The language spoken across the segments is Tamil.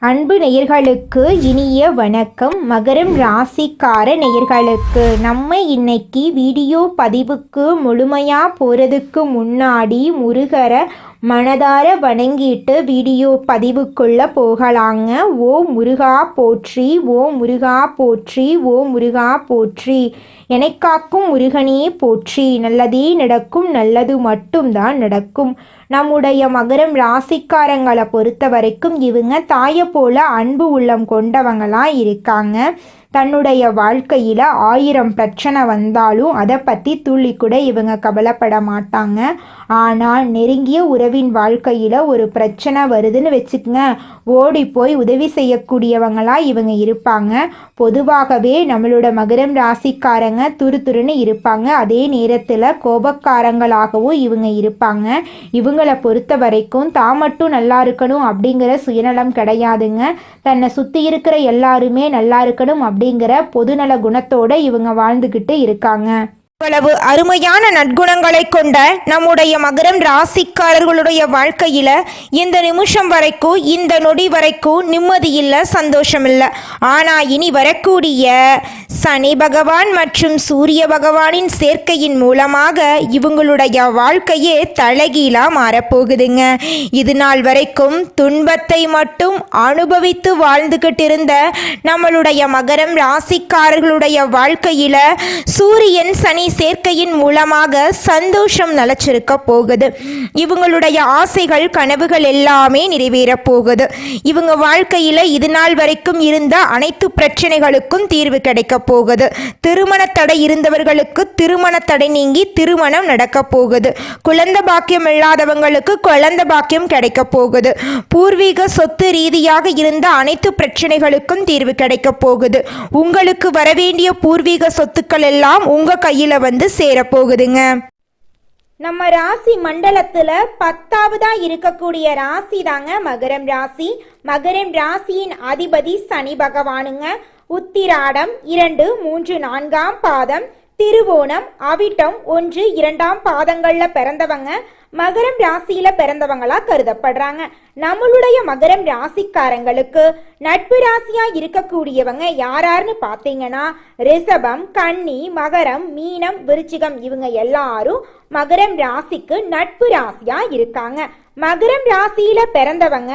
அன்பு நேயர்களுக்கு இனிய வணக்கம். மகரம் ராசிக்கார நேயர்களுக்கு நம்ம இன்னைக்கு வீடியோ பதிவுக்கு முழுமையாக போகிறதுக்கு முன்னாடி முருகரை மனதார வணங்கிட்டு வீடியோ பதிவுக்குள்ளே போகலாங்க. ஓ முருகா போற்றி, ஓ முருகா போற்றி, ஓ முருகா போற்றி, எனக்காக்கும் முருகனே போற்றி. நல்லதே நடக்கும், நல்லது மட்டும்தான் நடக்கும். நம்முடைய மகரம் ராசிக்காரங்களை பொறுத்த வரைக்கும் இவங்க தாயை போல அன்பு உள்ளம் கொண்டவங்களாக இருக்காங்க. தன்னுடைய வாழ்க்கையில் 1000 பிரச்சனை வந்தாலும் அதை பற்றி துள்ளி கூட இவங்க கவலைப்பட மாட்டாங்க. ஆனால் நெருங்கிய உறவின் வாழ்க்கையில் ஒரு பிரச்சனை வருதுன்னு வச்சுக்கோங்க, ஓடி போய் உதவி செய்யக்கூடியவங்களாக இவங்க இருப்பாங்க. பொதுவாகவே நம்மளோட மகரம் ராசிக்காரங்க துருதுருன்னு இருப்பாங்க. அதே நேரத்தில் கோபக்காரங்களாகவும் இவங்க இருப்பாங்க. இவங்களை பொறுத்த வரைக்கும் தான் மட்டும் நல்லா இருக்கணும் அப்படிங்கிற சுயநலம் கிடையாதுங்க. தன்னை சுற்றி இருக்கிற எல்லாருமே நல்லா இருக்கணும் அப்படிங்கிற பொதுநல குணத்தோடு இவங்க வாழ்ந்துக்கிட்டு இருக்காங்க. இவ்வளவு அருமையான நற்குணங்களை கொண்ட நம்முடைய மகரம் ராசிக்காரர்களுடைய வாழ்க்கையில் இந்த நிமிஷம் வரைக்கும், இந்த நொடி வரைக்கும் நிம்மதி இல்லை, சந்தோஷம் இல்லை. ஆனால் இனி வரக்கூடிய சனி பகவான் மற்றும் சூரிய பகவானின் சேர்க்கையின் மூலமாக இவங்களுடைய வாழ்க்கையே தலைகீழாக மாறப்போகுதுங்க. இது நாள் வரைக்கும் துன்பத்தை மட்டும் அனுபவித்து வாழ்ந்துகிட்டு இருந்த நம்மளுடைய மகரம் ராசிக்காரர்களுடைய வாழ்க்கையில் சூரியன் சனி சேர்க்கையின் மூலமாக சந்தோஷம் நிலச்சிருக்க போகுது. இவங்களுடைய ஆசைகள் கனவுகள் எல்லாமே நிறைவேற போகுது. இவங்க வாழ்க்கையில் இது நாள் வரைக்கும் இருந்த அனைத்து பிரச்சனைகளுக்கும் தீர்வு கிடைக்க போகுது. திருமண தடை இருந்தவர்களுக்கு திருமண தடை நீங்கி திருமணம் நடக்க போகுது. குழந்தை பாக்கியம் இல்லாதவங்களுக்கு குழந்தை பாக்கியம் கிடைக்க போகுது. பூர்வீக சொத்து ரீதியாக இருந்த அனைத்து பிரச்சனைகளுக்கும் தீர்வு கிடைக்க போகுது. உங்களுக்கு வரவேண்டிய பூர்வீக சொத்துக்கள் எல்லாம் உங்க கையில வந்து சேரப்போகுதுங்க. நம்ம ராசி மண்டலத்துல 10ஆவதா இருக்கக்கூடிய ராசி தாங்க மகரம் ராசி. மகரம் ராசியின் அதிபதி சனி பகவானுங்க. உத்திராடம் 2, 3, 4ஆம் பாதம், திருவோணம், அவிட்டம் 1, 2ஆம் பாதங்கள்ல பிறந்தவங்க மகரம் ராசியில பிறந்தவங்களா கருதப்படுறாங்க. நம்மளுடைய மகரம் ராசிக்காரங்களுக்கு நட்பு ராசியா இருக்கக்கூடியவங்க யாராருன்னு பார்த்தீங்கன்னா ரிஷபம், கன்னி, மகரம், மீனம், விருச்சிகம், இவங்க எல்லாரும் மகரம் ராசிக்கு நட்பு ராசியா இருக்காங்க. மகரம் ராசியில பிறந்தவங்க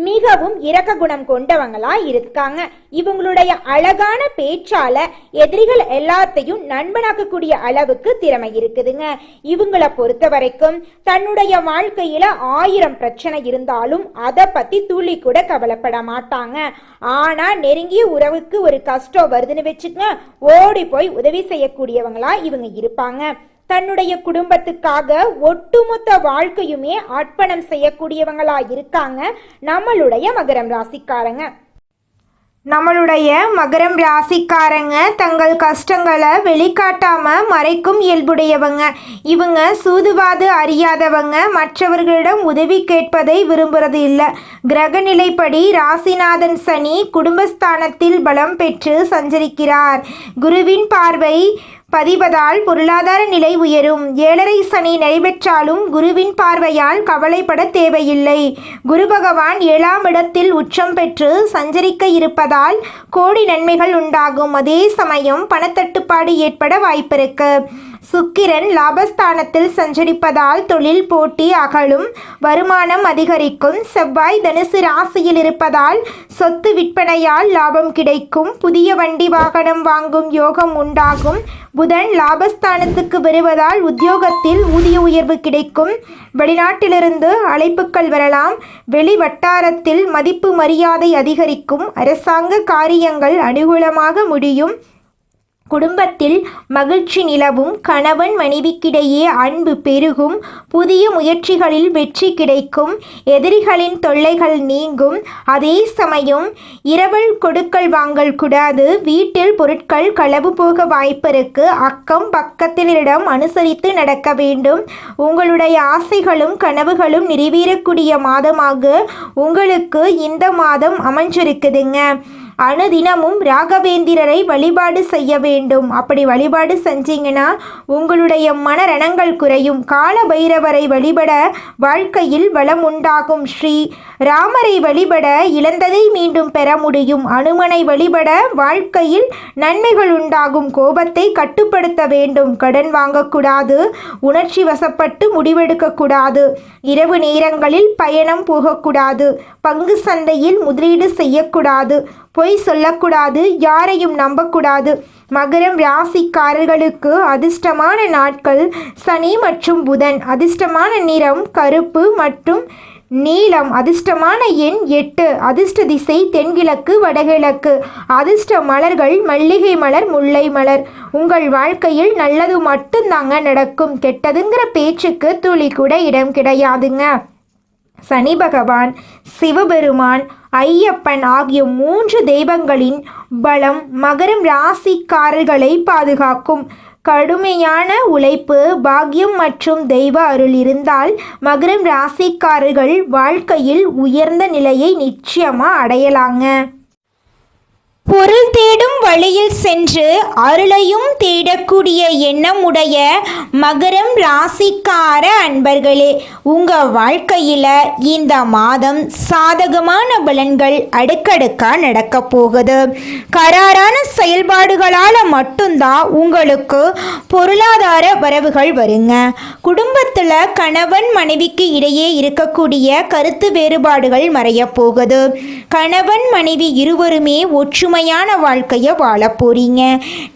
மிகவும் இரக்க குணம் கொண்டவங்களா இருக்காங்க. இவங்களுடைய அழகான பேச்சால எதிரிகள் எல்லாத்தையும் நண்பனாக்கக்கூடிய அளவுக்கு திறமை இருக்குதுங்க. இவங்களை பொறுத்த வரைக்கும் தன்னுடைய வாழ்க்கையில 1000 பிரச்சனை இருந்தாலும் அதை பத்தி துளி கூட கவலைப்பட மாட்டாங்க. ஆனா நெருங்கிய உறவுக்கு ஒரு கஷ்டம் வருதுன்னு வச்சுக்கங்க, ஓடி போய் உதவி செய்யக்கூடியவங்களா இவங்க இருப்பாங்க. தன்னுடைய குடும்பத்துக்காக ஒட்டுமொத்த வாழ்க்கையுமே அர்ப்பணம் செய்யக்கூடியவங்களா இருக்காங்க நம்மளுடைய மகரம் ராசிக்காரங்க. நம்மளுடைய மகரம் ராசிக்காரங்க தங்கள் கஷ்டங்களை வெளிக்காட்டாம மறைக்கும் இயல்புடையவங்க. இவங்க சூதுவாது அறியாதவங்க. மற்றவர்களிடம் உதவி கேட்பதை விரும்புறது இல்லை. கிரகநிலைப்படி ராசிநாதன் சனி குடும்பஸ்தானத்தில் பலம் பெற்று சஞ்சரிக்கிறார். குருவின் பார்வை பதிவதால் பொருளாதார நிலை உயரும். 7.5 சனி நடைபெற்றாலும் குருவின் பார்வையால் கவலைப்பட தேவையில்லை. குரு பகவான் 7ஆம் இடத்தில் உச்சம் பெற்று சஞ்சரிக்க இருப்பதால் கோடி நன்மைகள் உண்டாகும். அதே சமயம் பணத்தட்டுப்பாடு ஏற்பட வாய்ப்பிருக்கு. சுக்கிரன் லாபஸ்தானத்தில் சஞ்சரிப்பதால் தொழில் போட்டி அகலும், வருமானம் அதிகரிக்கும். செவ்வாய் தனுசு ராசியில் இருப்பதால் சொத்து விற்பனையால் லாபம் கிடைக்கும். புதிய வண்டி வாகனம் வாங்கும் யோகம் உண்டாகும். புதன் லாபஸ்தானத்துக்கு வருவதால் உத்தியோகத்தில் ஊதிய உயர்வு கிடைக்கும். வெளிநாட்டிலிருந்து அழைப்புகள் வரலாம். வெளி வட்டாரத்தில் மதிப்பு மரியாதை அதிகரிக்கும். அரசாங்க காரியங்கள் அனுகூலமாக முடியும். குடும்பத்தில் மகிழ்ச்சி நிலவும். கணவன் மனைவிக்கிடையே அன்பு பெருகும். புதிய முயற்சிகளில் வெற்றி கிடைக்கும். எதிரிகளின் தொல்லைகள் நீங்கும். அதே சமயம் இரவல் கொடுக்கல் வாங்கல் கூடாது. வீட்டில் பொருட்கள் களவு போக வாய்ப்பிருக்கு. அக்கம் பக்கத்தினரிடம் அனுசரித்து நடக்க வேண்டும். உங்களுடைய ஆசைகளும் கனவுகளும் நிறைவேறக்கூடிய மாதமாக உங்களுக்கு இந்த மாதம் அமைஞ்சிருக்குதுங்க. அனுதினமும் ராகவேந்திரரை வழிபாடு செய்ய வேண்டும். அப்படி வழிபாடு செஞ்சீங்கன்னா உங்களுடைய மனரணங்கள் குறையும். கால பைரவரை வழிபட வாழ்க்கையில் வளம் உண்டாகும். ஸ்ரீ ராமரை வழிபட இழந்ததை மீண்டும் பெற முடியும். அனுமனை வழிபட வாழ்க்கையில் நன்மைகள் உண்டாகும். கோபத்தை கட்டுப்படுத்த வேண்டும். கடன் வாங்கக்கூடாது. உணர்ச்சி வசப்பட்டு முடிவெடுக்கக்கூடாது. இரவு நேரங்களில் பயணம் போகக்கூடாது. பங்கு சந்தையில் முதலீடு செய்யக்கூடாது. பொய் சொல்லக்கூடாது. யாரையும் நம்பக்கூடாது. மகரம் ராசிக்காரர்களுக்கு அதிர்ஷ்டமான நாட்கள் சனி மற்றும் புதன். அதிர்ஷ்டமான நிறம் கருப்பு மற்றும் நீலம். அதிர்ஷ்டமான எண் 8. அதிர்ஷ்ட திசை தென்கிழக்கு வடகிழக்கு. அதிர்ஷ்ட மலர்கள் மல்லிகை மலர், முல்லை மலர். உங்கள் வாழ்க்கையில் நல்லது மட்டும்தாங்க நடக்கும். கெட்டதுங்கிற பேச்சுக்கு துளி கூட இடம் கிடையாதுங்க. சனி பகவான், சிவபெருமான், ஐயப்பன் ஆகிய 3 தெய்வங்களின் பலம் மகரம் ராசிக்காரர்களை பாதுகாக்கும். கடுமையான உழைப்பு, பாக்கியம் மற்றும் தெய்வ அருள் இருந்தால் மகரம் ராசிக்காரர்கள் வாழ்க்கையில் உயர்ந்த நிலையை நிச்சயமா அடையலாங்க. பொருள் தேடும் வழியில் சென்று அருளையும் தேடக்கூடிய எண்ணமுடைய மகரம் ராசிக்கார அன்பர்களே, உங்கள் வாழ்க்கையில் இந்த மாதம் சாதகமான பலன்கள் அடுக்கடுக்காக நடக்க போகுது. கராரான செயல்பாடுகளால் மட்டும்தான் உங்களுக்கு பொருளாதார வரவுகள் வருங்க. குடும்பத்தில் கணவன் மனைவிக்கு இடையே இருக்கக்கூடிய கருத்து வேறுபாடுகள் மறைய போகுது. கணவன் மனைவி இருவருமே ஒற்றுமையான வாழ்க்கையை வாழ போறீங்க.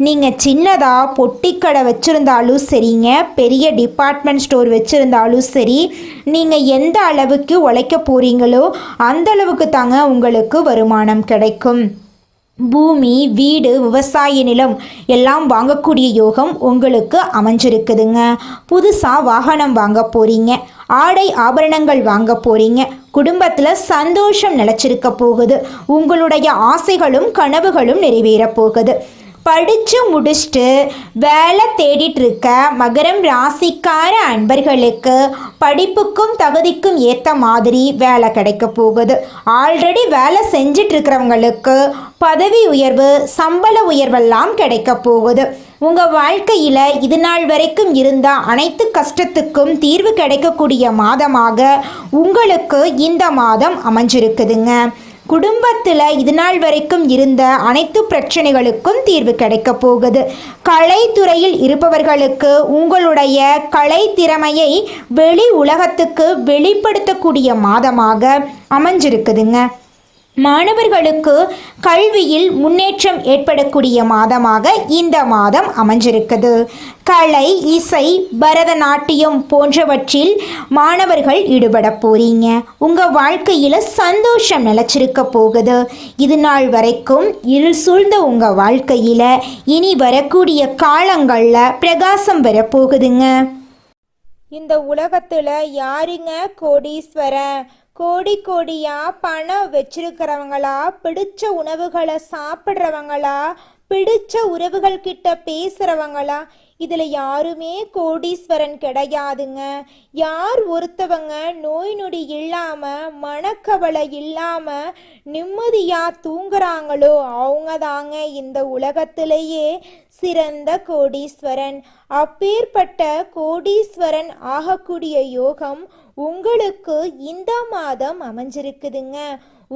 நீங்கள் சின்னதாக பொட்டிக்கடை வச்சுருந்தாலும் சரிங்க, பெரிய டிபார்ட்மெண்ட் ஸ்டோர் வச்சுருந்தாலும் சரி, நீங்கள் எந்த அளவுக்கு உழைக்க போகிறீங்களோ அந்த அளவுக்கு தாங்க உங்களுக்கு வருமானம் கிடைக்கும். பூமி, வீடு, விவசாய நிலம் எல்லாம் வாங்கக்கூடிய யோகம் உங்களுக்கு அமைஞ்சிருக்குதுங்க. புதுசாக வாகனம் வாங்க போகிறீங்க. ஆடை ஆபரணங்கள் வாங்க போகிறீங்க. குடும்பத்தில் சந்தோஷம் நிலச்சிருக்க போகுது. உங்களுடைய ஆசைகளும் கனவுகளும் நிறைவேற போகுது. படித்து முடிச்சுட்டு வேலை தேடிட்டு இருக்க மகரம் ராசிக்கார அன்பர்களுக்கு படிப்புக்கும் தகுதிக்கும் ஏற்ற மாதிரி வேலை கிடைக்க போகுது. ஆல்ரெடி வேலை செஞ்சிட்டு இருக்கிறவங்களுக்கு பதவி உயர்வு, சம்பள உயர்வெல்லாம் கிடைக்க போகுது. உங்கள் வாழ்க்கையில் இது நாள் வரைக்கும் இருந்த அனைத்து கஷ்டத்துக்கும் தீர்வு கிடைக்கக்கூடிய மாதமாக உங்களுக்கு இந்த மாதம் அமைஞ்சிருக்குதுங்க. குடும்பத்தில் இது நாள் வரைக்கும் இருந்த அனைத்து பிரச்சனைகளுக்கும் தீர்வு கிடைக்க போகுது. கலைத்துறையில் இருப்பவர்களுக்கு உங்களுடைய கலை திறமையை வெளி உலகத்துக்கு வெளிப்படுத்தக்கூடிய மாதமாக அமைஞ்சிருக்குதுங்க. மாணவர்களுக்கு கல்வியில் முன்னேற்றம் ஏற்படக்கூடிய மாதமாக இந்த மாதம் அமைஞ்சிருக்குது. கலை, இசை, பரதநாட்டியம் போன்றவற்றில் மாணவர்கள் ஈடுபட போறீங்க. உங்கள் வாழ்க்கையில் சந்தோஷம் நிலச்சிருக்க போகுது. இது நாள் வரைக்கும் இருள் சூழ்ந்த உங்கள் வாழ்க்கையில் இனி வரக்கூடிய காலங்களில் பிரகாசம் வரப்போகுதுங்க. இந்த உலகத்தில் யாருங்க கோடீஸ்வரன்? கோடி கோடியா பணம் வச்சிருக்கிறவங்களா, பிடிச்ச உணவுகளை சாப்பிட்றவங்களா, பிடிச்ச உறவுகள் கிட்ட பேசுகிறவங்களா? இதில் யாருமே கோடீஸ்வரன் கிடையாதுங்க. யார் ஒருத்தவங்க நோய் நொடி இல்லாமல், மனக்கவலை இல்லாமல் நிம்மதியாக தூங்குறாங்களோ அவங்க தாங்க இந்த உலகத்திலேயே சிறந்த கோடீஸ்வரன். அப்பேற்பட்ட கோடீஸ்வரன் ஆகக்கூடிய யோகம் உங்களுக்கு இந்த மாதம் அமைஞ்சிருக்குதுங்க.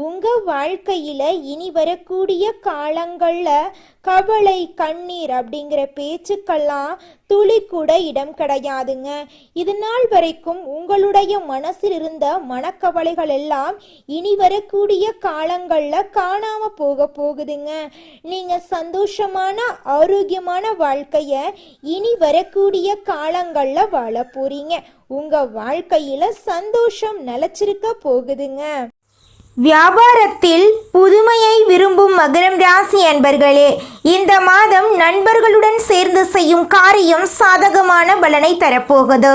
உங்கள் வாழ்க்கையில் இனி வரக்கூடிய காலங்களில் கவலை, கண்ணீர் அப்படிங்கிற பேச்சுக்கெல்லாம் துளி கூட இடம் கிடையாதுங்க. இது நாள் வரைக்கும் உங்களுடைய மனசில் இருந்த மனக்கவலைகள் எல்லாம் இனி வரக்கூடிய காலங்களில் காணாமல் போக போகுதுங்க. நீங்கள் சந்தோஷமான ஆரோக்கியமான வாழ்க்கையை இனி வரக்கூடிய காலங்களில் வாழ போறீங்க. உங்கள் வாழ்க்கையில் சந்தோஷம் நிலச்சிருக்க போகுதுங்க. வியாபாரத்தில் புதுமையை விரும்பும் மகரம் ராசி அன்பர்களே, இந்த மாதம் நண்பர்களுடன் சேர்ந்து செய்யும் காரியம் சாதகமான பலனை தரப்போகுது.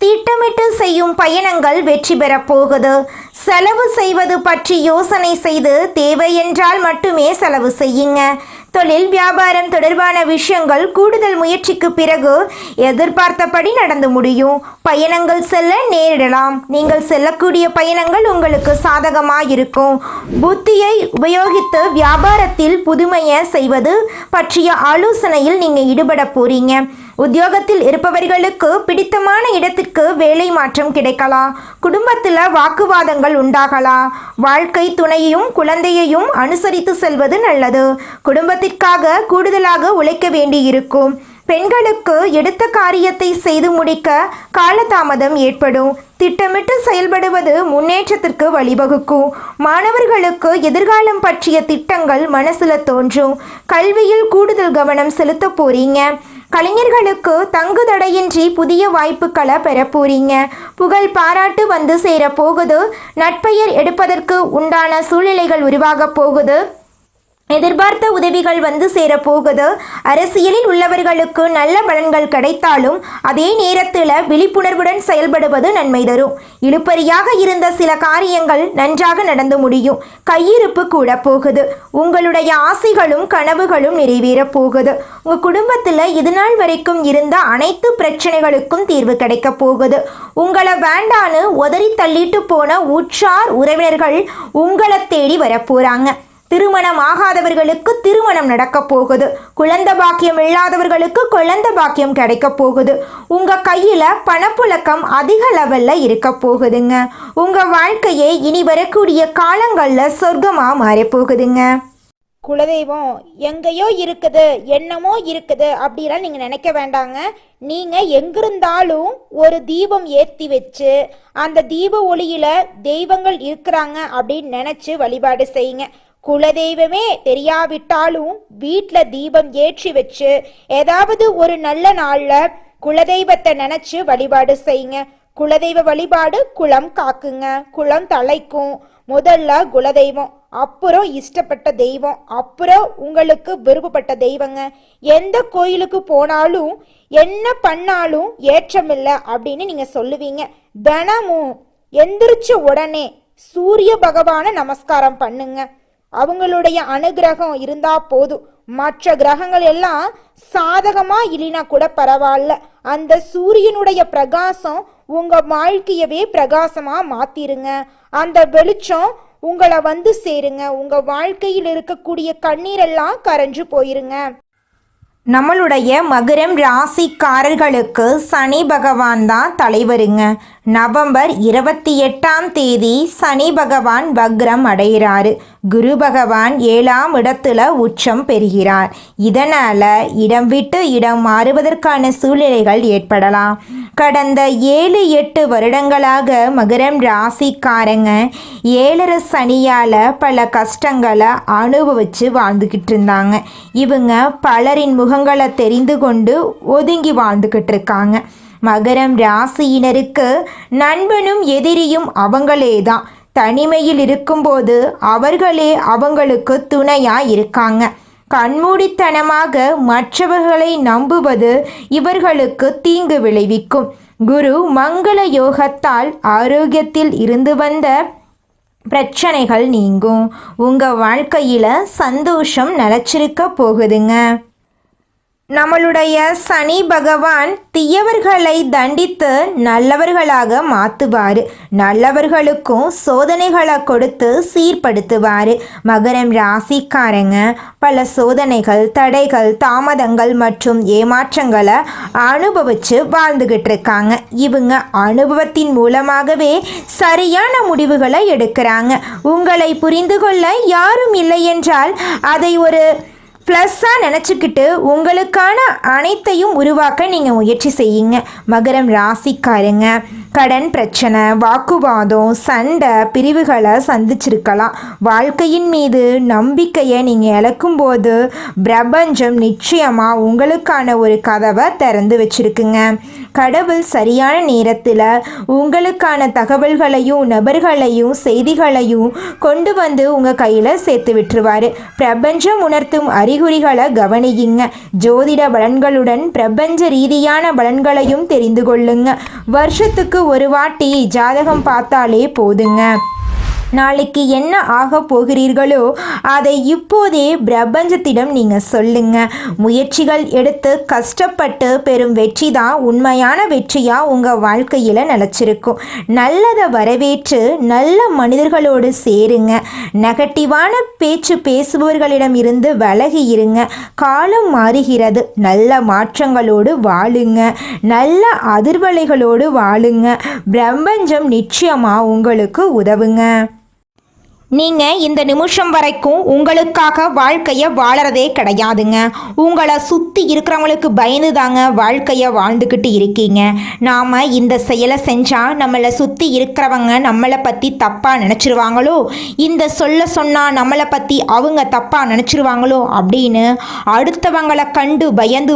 திட்டமிட்டு செய்யும் பயணங்கள் வெற்றி பெறப் போகுது. செலவு செய்வது பற்றி யோசனை செய்து தேவையென்றால் மட்டுமே செலவு செய்யுங்க. தொழில் வியாபாரம் தொடர்பான விஷயங்கள் கூடுதல் முயற்சிக்கு பிறகு எதிர்பார்த்தபடி நடந்து முடியும். பயணங்கள் செல்ல நேரிடலாம். நீங்கள் செல்லக்கூடிய பயணங்கள் உங்களுக்கு சாதகமாக இருக்கும். புத்தியை உபயோகித்து வியாபாரத்தில் புதுமையை செய்வது பற்றிய ஆலோசனையில் நீங்கள் ஈடுபட போறீங்க. உத்தியோகத்தில் இருப்பவர்களுக்கு பிடித்தமான இடத்திற்கு வேலை மாற்றம் கிடைக்கலாம். குடும்பத்தில் வாக்குவாதங்கள் உண்டாகலாம். வாழ்க்கை துணையையும் குழந்தையையும் அனுசரித்து செல்வது நல்லது. குடும்பத்திற்காக கூடுதலாக உழைக்க வேண்டியிருக்கும். பெண்களுக்கு எடுத்த காரியத்தை செய்து முடிக்க காலதாமதம் ஏற்படும். திட்டமிட்டு செயல்படுவது முன்னேற்றத்திற்கு வழிவகுக்கும். மாணவர்களுக்கு எதிர்காலம் பற்றிய திட்டங்கள் மனசுல தோன்றும். கல்வியில் கூடுதல் கவனம் செலுத்த போறீங்க. கலைஞர்களுக்கு தங்கு தடையின்றி புதிய வாய்ப்புகளை பெற போறீங்க. புகழ் பாராட்டு வந்து சேர போகுது. நட்பெயர் எடுப்பதற்கு உண்டான சூழ்நிலைகள் உருவாக போகுது. எதிர்பார்த்த உதவிகள் வந்து சேரப்போகுது. அரசியலில் உள்ளவர்களுக்கு நல்ல பலன்கள் கிடைத்தாலும் அதே நேரத்தில் விழிப்புணர்வுடன் செயல்படுவது நன்மை தரும். இழுபறியாக இருந்த சில காரியங்கள் நன்றாக நடந்து முடியும். கையிருப்பு கூட போகுது. உங்களுடைய ஆசைகளும் கனவுகளும் நிறைவேறப் போகுது. உங்கள் குடும்பத்தில் இதுநாள் வரைக்கும் இருந்த அனைத்து பிரச்சனைகளுக்கும் தீர்வு கிடைக்க போகுது. உங்களை வேண்டான்னு உதறி தள்ளிட்டு போன உற்றார் உறவினர்கள் உங்களை தேடி வரப்போறாங்க. திருமணம் ஆகாதவர்களுக்கு திருமணம் நடக்க போகுது. குழந்தை பாக்கியம் இல்லாதவர்களுக்கு குழந்தை பாக்கியம் கிடைக்க போகுது. உங்க கையில பணப்புழக்கம் அதிக லெவல்ல இருக்க போகுதுங்க. உங்க வாழ்க்கையே இனி வரக்கூடிய காலங்கள்ல சொர்க்கமா மாறி போகுதுங்க. குலதெய்வம் எங்கேயோ இருக்குது, என்னமோ இருக்குது அப்படிலாம் நீங்கள் நினைக்க வேண்டாங்க. நீங்கள் எங்கிருந்தாலும் ஒரு தீபம் ஏற்றி வச்சு அந்த தீப ஒளியில் தெய்வங்கள் இருக்கிறாங்க அப்படின்னு நினச்சி வழிபாடு செய்யுங்க. குலதெய்வமே தெரியாவிட்டாலும் வீட்டில் தீபம் ஏற்றி வச்சு ஏதாவது ஒரு நல்ல நாளில் குலதெய்வத்தை நினச்சி வழிபாடு செய்யுங்க. குலதெய்வ வழிபாடு குலம் காக்குங்க, குலம் தலைக்கும். முதல்ல குலதெய்வம், அப்புறம் இஷ்டப்பட்ட தெய்வம், அப்புறம் உங்களுக்கு விருப்பப்பட்ட தெய்வங்க. எந்த கோயிலுக்கு போனாலும் என்ன பண்ணாலும் ஏற்றமில்லை அப்படின்னு நீங்க சொல்லுவீங்க. தினமும் எந்திரிச்ச உடனே சூரிய பகவானை நமஸ்காரம் பண்ணுங்க. அவங்களுடைய அனுகிரகம் இருந்தா போதும். மற்ற கிரகங்கள் எல்லாம் சாதகமா இல்லைனா கூட பரவாயில்ல, அந்த சூரியனுடைய பிரகாசம் உங்க வாழ்க்கையவே பிரகாசமா மாத்திருங்க. அந்த வெளிச்சம் உங்களை வந்து சேருங்க. உங்க வாழ்க்கையில் இருக்கக்கூடிய கண்ணீரெல்லாம் கரைஞ்சு போயிருங்க. நம்மளுடைய மகரம் ராசிக்காரர்களுக்கு சனி பகவான் தான் தலைவருங்க. நவம்பர் 28ஆம் தேதி சனி பகவான் வக்ரம் அடைகிறாரு. குரு பகவான் 7ஆம் இடத்துல உச்சம் பெறுகிறார். இதனால் இடம் விட்டு இடம் மாறுவதற்கான சூழ்நிலைகள் ஏற்படலாம். கடந்த 7-8 வருடங்களாக மகரம் ராசிக்காரங்க 7.5 சனியால் பல கஷ்டங்களை அனுபவித்து வாழ்ந்துக்கிட்டு இருந்தாங்க. இவங்க பலரின் முகங்களை தெரிந்து கொண்டு ஒதுங்கி வாழ்ந்துக்கிட்டு இருக்காங்க. மகரம் ராசியினருக்கு நண்பனும் எதிரியும் அவங்களே தான். தனிமையில் இருக்கும்போது அவர்களே அவங்களுக்கு துணையாக இருக்காங்க. கண்மூடித்தனமாக மற்றவர்களை நம்புவது இவர்களுக்கு தீங்கு விளைவிக்கும். குரு மங்கள யோகத்தால் ஆரோக்கியத்தில் இருந்து வந்த பிரச்சனைகள் நீங்கும். உங்கள் வாழ்க்கையில் சந்தோஷம் நிலச்சிருக்க போகுதுங்க. நம்மளுடைய சனி பகவான் தீயவர்களை தண்டித்து நல்லவர்களாக மாற்றுவார். நல்லவர்களுக்கும் சோதனைகளை கொடுத்து சீர்படுத்துவார். மகரம் ராசிக்காரங்க பல சோதனைகள், தடைகள், தாமதங்கள் மற்றும் ஏமாற்றங்களை அனுபவித்து வாழ்ந்துக்கிட்டு இருக்காங்க. இவங்க அனுபவத்தின் மூலமாகவே சரியான முடிவுகளை எடுக்கிறாங்க. உங்களை புரிந்து கொள்ள யாரும் இல்லை என்றால் அதை ஒரு ப்ளஸ்ஸாக நினச்சிக்கிட்டு உங்களுக்கான அனைத்தையும் உருவாக்க நீங்கள் முயற்சி செய்யுங்க. மகரம் ராசிக்காரங்க கடன் பிரச்சனை, வாக்குவாதம், சண்டை, பிரிவுகளை சந்திச்சிருக்கலாம். வாழ்க்கையின் மீது நம்பிக்கையை நீங்கள் இழக்கும்போது பிரபஞ்சம் நிச்சயமாக உங்களுக்கான ஒரு கதவை திறந்து வச்சுருக்குங்க. கடவுள் சரியான நேரத்தில் உங்களுக்கான தகவல்களையும் நபர்களையும் செய்திகளையும் கொண்டு வந்து உங்கள் கையில் சேர்த்து விட்டுருவார். பிரபஞ்சம் உணர்த்தும் அறிகுறிகளை கவனியுங்க. ஜோதிட பலன்களுடன் பிரபஞ்ச ரீதியான பலன்களையும் தெரிந்து கொள்ளுங்க. வருஷத்துக்கு ஒரு வாட்டி ஜாதகம் பார்த்தாலே போதுங்க. நாளைக்கு என்ன ஆக போகிறீர்களோ அதை இப்போதே பிரபஞ்சத்திடம் நீங்கள் சொல்லுங்க. முயற்சிகள் எடுத்து கஷ்டப்பட்டு பெறும் வெற்றி தான் உண்மையான வெற்றியாக உங்கள் வாழ்க்கையில் நிலச்சிருக்கும். நல்லதை வரவேற்று நல்ல மனிதர்களோடு சேருங்க. நெகட்டிவான பேச்சு பேசுபவர்களிடம் இருந்து விலகி இருங்க. காலம் மாறுகிறது. நல்ல மாற்றங்களோடு வாழுங்க. நல்ல அதிர்வலைகளோடு வாழுங்க. பிரபஞ்சம் நிச்சயமாக உங்களுக்கு உதவுங்க. நீங்கள் இந்த நிமிஷம் வரைக்கும் உங்களுக்காக வாழ்க்கையை வாழறதே கிடையாதுங்க. உங்களை சுற்றி இருக்கிறவங்களுக்கு பயந்து தாங்க வாழ்க்கையை வாழ்ந்துக்கிட்டு இருக்கீங்க. நாம் இந்த செயலை செஞ்சால் நம்மளை சுற்றி இருக்கிறவங்க நம்மளை பற்றி தப்பாக நினச்சிருவாங்களோ, இந்த சொன்னால் நம்மளை பற்றி அவங்க தப்பாக நினச்சிருவாங்களோ அப்படின்னு அடுத்தவங்களை கண்டு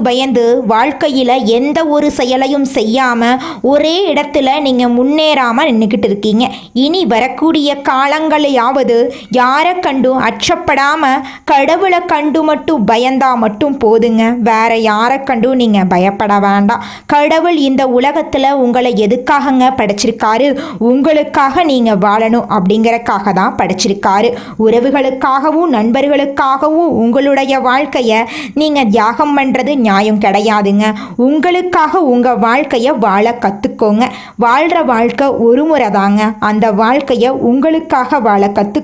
பயந்து வாழ்க்கையில் எந்த ஒரு செயலையும் செய்யாமல் ஒரே இடத்துல நீங்கள் முன்னேறாமல் நின்றுக்கிட்டு இருக்கீங்க. இனி வரக்கூடிய காலங்களையாவது யாரை கண்டும் அச்சப்படாம கடவுளை கண்டு மட்டும் பயந்தா மட்டும் போதுங்க. வேற யாரை கண்டும் நீங்க பயப்பட வேண்டாம். கடவுள் இந்த உலகத்துல உங்களை எதுக்காகங்க படைச்சிருக்காரு? உங்களுக்காக நீங்க வாழணும் அப்படிங்கறக்காக தான் படைச்சிருக்காரு. உறவுகளுக்காகவும் நண்பர்களுக்காகவும் உங்களுடைய வாழ்க்கைய நீங்க தியாகம் பண்றது நியாயம் கிடையாதுங்க. உங்களுக்காக உங்க வாழ்க்கைய வாழ கத்துக்கோங்க. வாழ்ற வாழ்க்கை ஒரு முறை தாங்க. அந்த வாழ்க்கைய உங்களுக்காக வாழ கத்துக்கோங்க.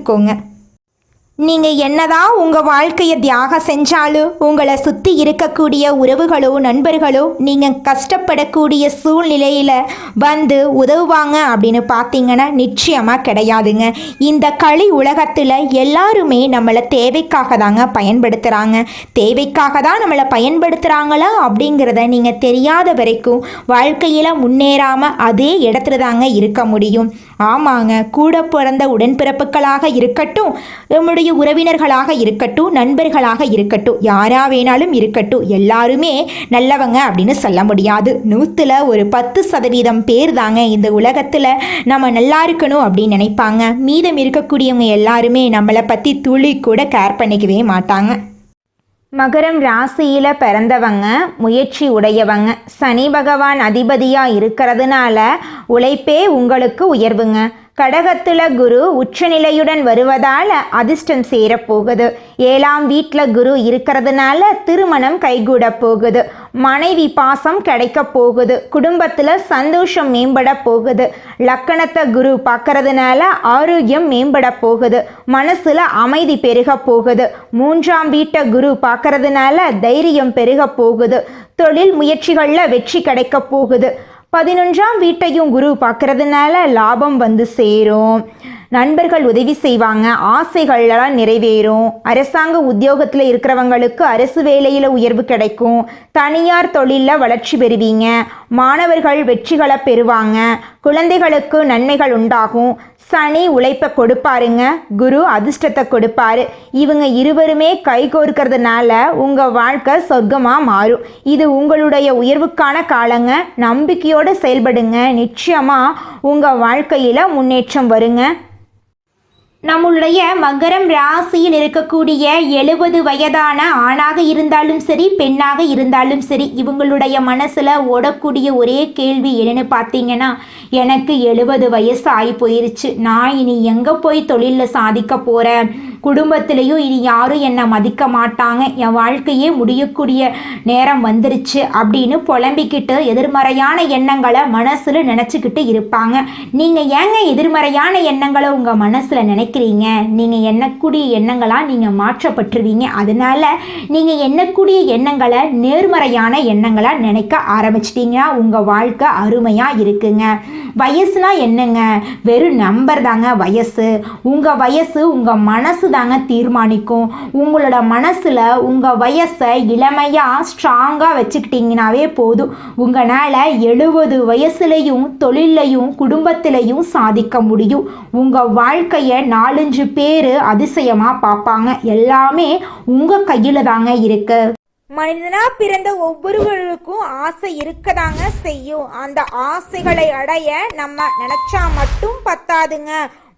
நீங்கள் என்னதான் உங்கள் வாழ்க்கையை தியாகம் செஞ்சாலும் உங்களை சுற்றி இருக்கக்கூடிய உறவுகளோ நண்பர்களோ நீங்கள் கஷ்டப்படக்கூடிய சூழ்நிலையில் வந்து உதவுவாங்க அப்படின்னு பார்த்தீங்கன்னா நிச்சயமாக கிடையாதுங்க. இந்த களி உலகத்தில் எல்லாருமே நம்மளை தேவைக்காக தாங்க பயன்படுத்துகிறாங்க. தேவைக்காக தான் நம்மளை பயன்படுத்துகிறாங்களா அப்படிங்கிறத நீங்கள் தெரியாத வரைக்கும் வாழ்க்கையில் முன்னேறாமல் அதே இடத்துல தாங்க இருக்க முடியும். ஆமாங்க, கூட பிறந்த உடன்பிறப்புகளாக இருக்கட்டும், நம்முடைய உறவினர்களாக இருக்கட்டும், நண்பர்களாக இருக்கட்டும், யாரா வேணாலும் இருக்கட்டும், எல்லாருமே நல்லவங்க அப்படின்னு சொல்ல முடியாது. 100ல் ஒரு 10% பேர் தாங்க இந்த உலகத்தில் நம்ம நல்லா இருக்கணும் அப்படின்னு நினைப்பாங்க. மீதம் இருக்கக்கூடியவங்க எல்லாருமே நம்மளை பற்றி துளி கூட கேர் பண்ணிக்கவே மாட்டாங்க. மகரம் ராசியில் பிறந்தவங்க முயற்சி உடையவங்க. சனி பகவான் அதிபதியாக இருக்கிறதுனால உழைப்பே உங்களுக்கு உயர்வுங்க. கடகத்தில் குரு உச்சநிலையுடன் வருவதால் அதிர்ஷ்டம் சேரப்போகுது. 7ஆம் வீட்டில் குரு இருக்கிறதுனால திருமணம் கைகூட போகுது. மனைவி பாசம் கிடைக்க போகுது. குடும்பத்தில் சந்தோஷம் மேம்பட போகுது. லக்கணத்தை குரு பார்க்கறதுனால ஆரோக்கியம் மேம்பட போகுது. மனசில் அமைதி பெருக போகுது. 3ஆம் வீட்டை குரு பார்க்கறதுனால தைரியம் பெருக போகுது. தொழில் முயற்சிகளில் வெற்றி கிடைக்க போகுது. 11ஆம் வீட்டையும் குரு பார்க்கறதுனால லாபம் வந்து சேரும். நண்பர்கள் உதவி செய்வாங்க. ஆசைகளெல்லாம் நிறைவேறும். அரசாங்க உத்தியோகத்தில் இருக்கிறவங்களுக்கு அரசு வேலையில் உயர்வு கிடைக்கும். தனியார் தொழிலில் வளர்ச்சி பெறுவீங்க. மாணவர்கள் வெற்றிகளை பெறுவாங்க. குழந்தைகளுக்கு நன்மைகள் உண்டாகும். சனி உழைப்பை கொடுப்பாருங்க. குரு அதிர்ஷ்டத்தை கொடுப்பாரு. இவங்க இருவருமே கைகோர்க்கிறதுனால உங்கள் வாழ்க்கை சொர்க்கமாக மாறும். இது உங்களுடைய உயர்வுக்கான காலங்க. நம்பிக்கையோடு செயல்படுங்க. நிச்சயமாக உங்கள் வாழ்க்கையில் முன்னேற்றம் வருங்க. நம்மளுடைய மகரம் ராசியில் இருக்கக்கூடிய 70 வயதான ஆணாக இருந்தாலும் சரி பெண்ணாக இருந்தாலும் சரி இவங்களுடைய மனசில் ஓடக்கூடிய ஒரே கேள்வி என்னென்னு பார்த்தீங்கன்னா, எனக்கு 70 வயசு ஆகி போயிருச்சு, நான் இனி எங்கே போய் தொழிலில் சாதிக்க போகிறேன், குடும்பத்திலையும் இனி யாரும் என்னை மதிக்க மாட்டாங்க, என் வாழ்க்கையே முடியக்கூடிய நேரம் வந்துருச்சு அப்படின்னு புலம்பிக்கிட்டு எதிர்மறையான எண்ணங்களை மனசில் நினச்சிக்கிட்டு இருப்பாங்க. நீங்கள் ஏங்க எதிர்மறையான எண்ணங்களை உங்கள் மனசில் நினைக்கிறீங்க? நீங்கள் எண்ணக்கூடிய எண்ணங்களாக நீங்கள் மாற்றப்பட்டுருவீங்க. அதனால நீங்கள் எண்ணக்கூடிய எண்ணங்களை நேர்மறையான எண்ணங்களாக நினைக்க ஆரம்பிச்சிட்டிங்கன்னா உங்கள் வாழ்க்கை அருமையாக இருக்குங்க. வயசுனா என்னங்க? வெறும் நம்பர் தாங்க வயசு. உங்கள் வயசு உங்கள் மனசு தாங்க தீர்மானிக்கும். உங்களோட மனசில் உங்கள் வயசை இளமையாக ஸ்ட்ராங்காக வச்சுக்கிட்டிங்கனாவே போதும். உங்களால் 70 வயசுலையும் தொழிலையும் குடும்பத்திலையும் சாதிக்க முடியும். உங்கள் வாழ்க்கையை 4-5 பேர் அதிசயமாக பார்ப்பாங்க. எல்லாமே உங்கள் கையில் தாங்க இருக்கு. மனிதனா பிறந்த ஒவ்வொருவருக்கும் ஆசை இருக்கதாங்க செய்யும். அந்த ஆசைகளை அடைய நம்ம நினைச்சா மட்டும் பத்தாதுங்க.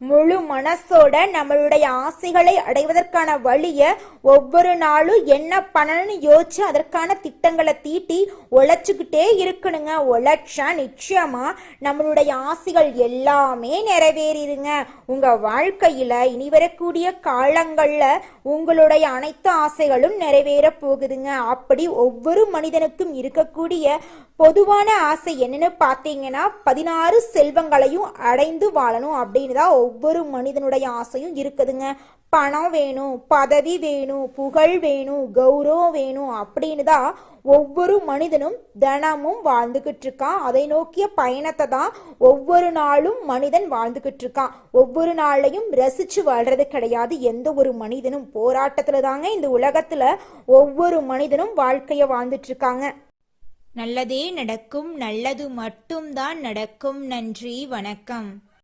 முழு மனசோட நம்மளுடைய ஆசைகளை அடைவதற்கான வழியை ஒவ்வொரு நாளும் என்ன பண்ணணும்னு யோசிச்சு அதற்கான திட்டங்களை தீட்டி உழைச்சிக்கிட்டே இருக்கணுங்க. உழைச்சா நிச்சயமா நம்மளுடைய ஆசைகள் எல்லாமே நிறைவேறிடுங்க. உங்க வாழ்க்கையில இனி வரக்கூடிய காலங்கள்ல உங்களுடைய அனைத்து ஆசைகளும் நிறைவேற போகுதுங்க. அப்படி ஒவ்வொரு மனிதனுக்கும் இருக்கக்கூடிய பொதுவான ஆசை என்னன்னு பார்த்தீங்கன்னா 16 செல்வங்களையும் அடைந்து வாழணும் அப்படின்னு தான் ஒவ்வொரு மனிதனுடைய ஆசையும் இருக்குதுங்க. பணம் வேணும், பதவி வேணும், புகழ் வேணும், கௌரவம் வேணும் அப்படின்னு தான் ஒவ்வொரு மனிதனும் தினமும் வாழ்ந்துகிட்டு இருக்கான். அதை நோக்கிய பயணத்தை தான் ஒவ்வொரு நாளும் மனிதன் வாழ்ந்துகிட்டு இருக்கான். ஒவ்வொரு நாளையும் ரசிச்சு வாழ்றது கிடையாது. எந்த ஒரு மனிதனும் போராட்டத்துல தாங்க இந்த உலகத்துல ஒவ்வொரு மனிதனும் வாழ்க்கைய வாழ்ந்துட்டு இருக்காங்க. நல்லதே நடக்கும், நல்லது மட்டும்தான் நடக்கும். நன்றி, வணக்கம்.